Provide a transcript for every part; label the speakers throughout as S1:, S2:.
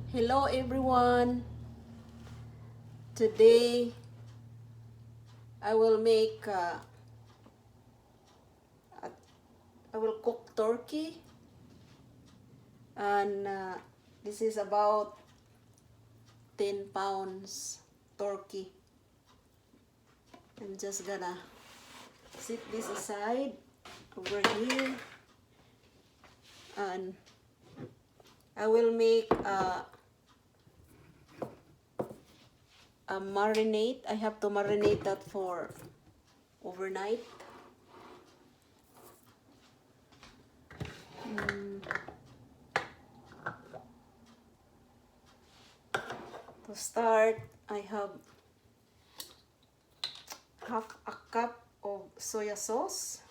S1: Hello everyone. Today I will make I will cook turkey, and this is about 10 pounds turkey. I'm just gonna set this aside over here, and I will make a marinate. I have to marinate that for overnight. To start, I have half a cup of soya sauce,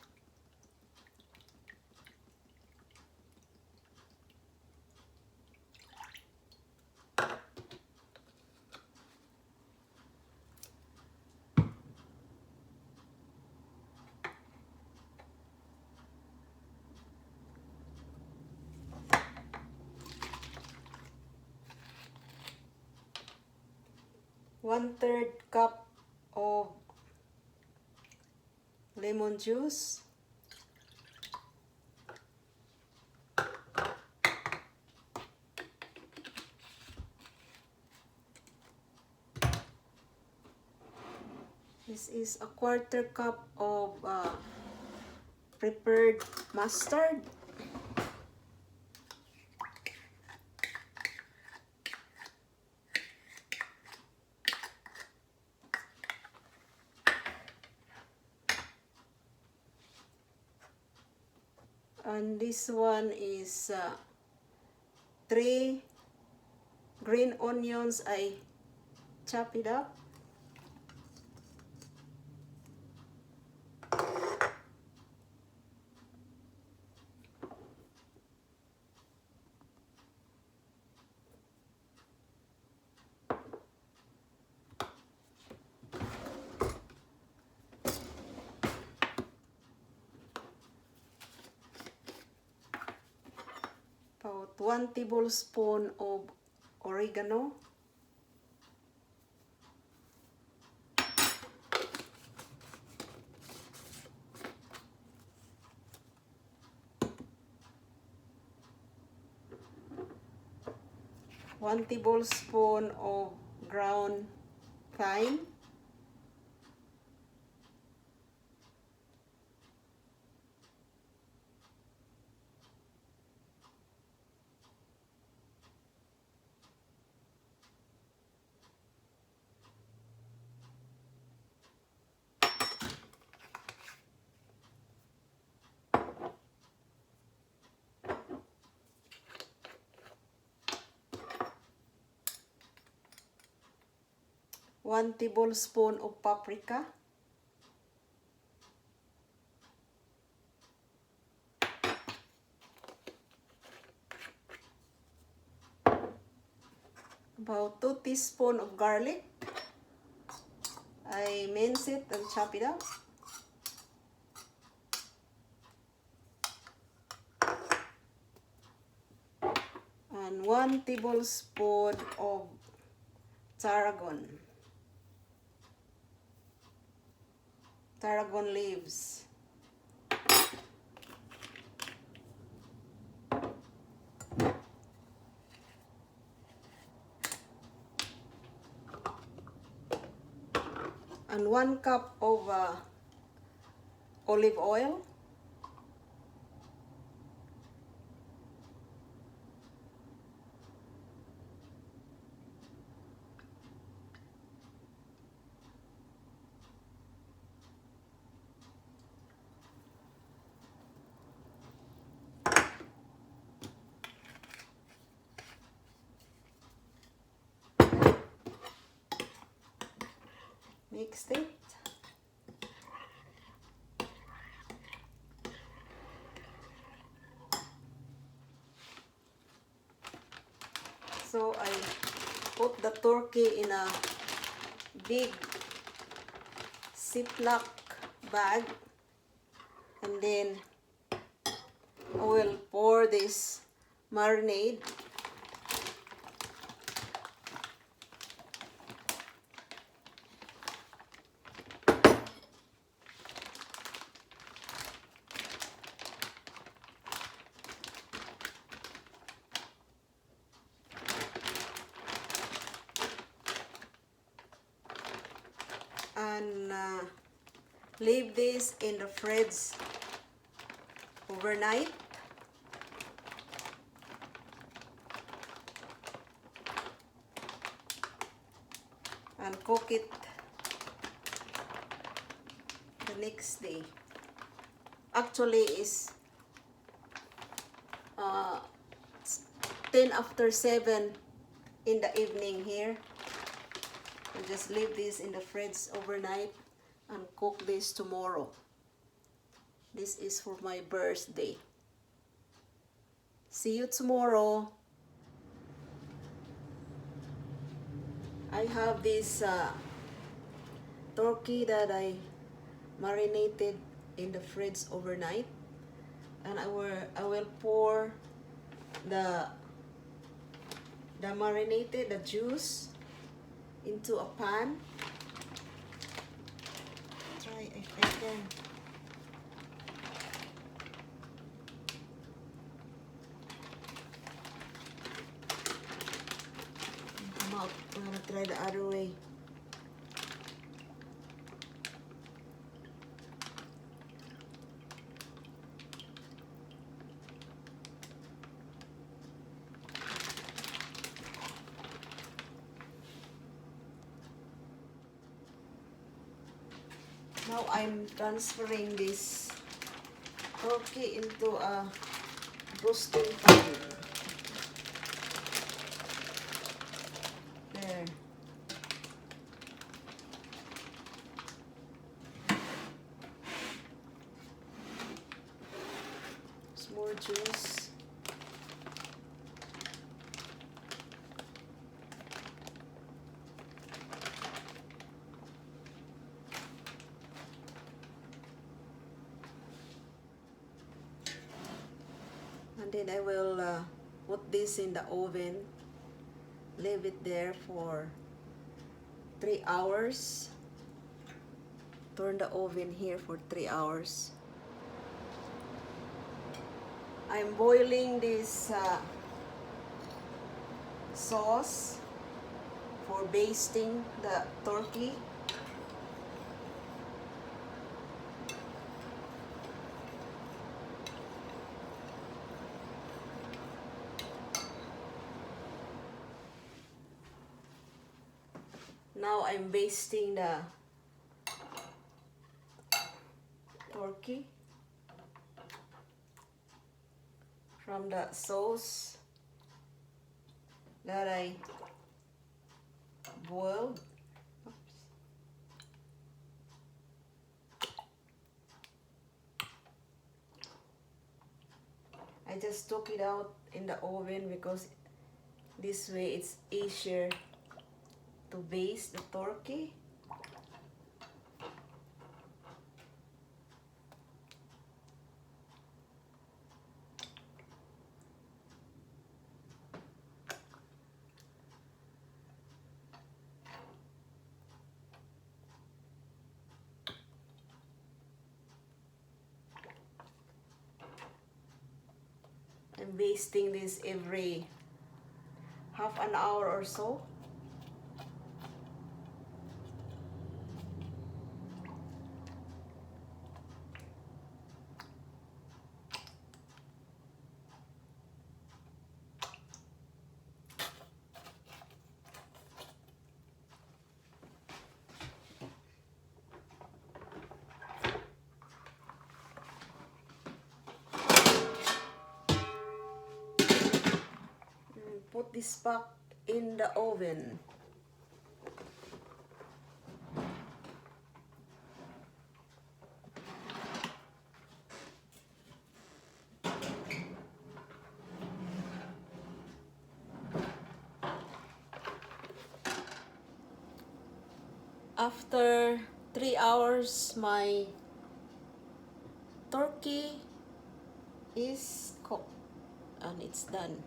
S1: 1/3 cup of lemon juice, this is a 1/4 cup of prepared mustard, and this one is 3 green onions. I chop it up, about 1 tablespoon of oregano, one tablespoon of ground thyme, one tablespoon of paprika, about 2 teaspoons of garlic. I mince it and chop it up. And 1 tablespoon of tarragon leaves. And 1 cup of olive oil. Mixed it. So I put the turkey in a big Ziploc bag, and then I will pour this marinade and leave this in the fridge overnight. And cook it the next day. Actually, is 10 after 7 in the evening here. I just leave this in the fridge overnight and cook this tomorrow. This is for my birthday. See you tomorrow. I have this turkey that I marinated in the fridge overnight, and I will pour the marinated, the juice, into a pan. Try if I can. Come out. I'm gonna try the other way. Now I'm transferring this turkey into a roasting pan. There. Some more juice. And then I will put this in the oven, leave it there for 3 hours. Turn the oven here for 3 hours. I'm boiling this sauce for basting the turkey. Now I'm basting the turkey from the sauce that I boiled. Oops. I just took it out in the oven because this way it's easier to baste the turkey. I'm basting this every half an hour or so. Put this back in the oven. After 3 hours, my turkey is cooked and it's done.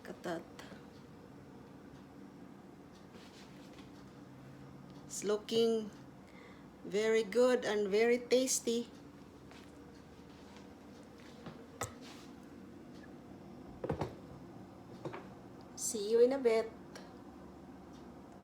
S1: Look at that. It's looking very good and very tasty. See you in a bit.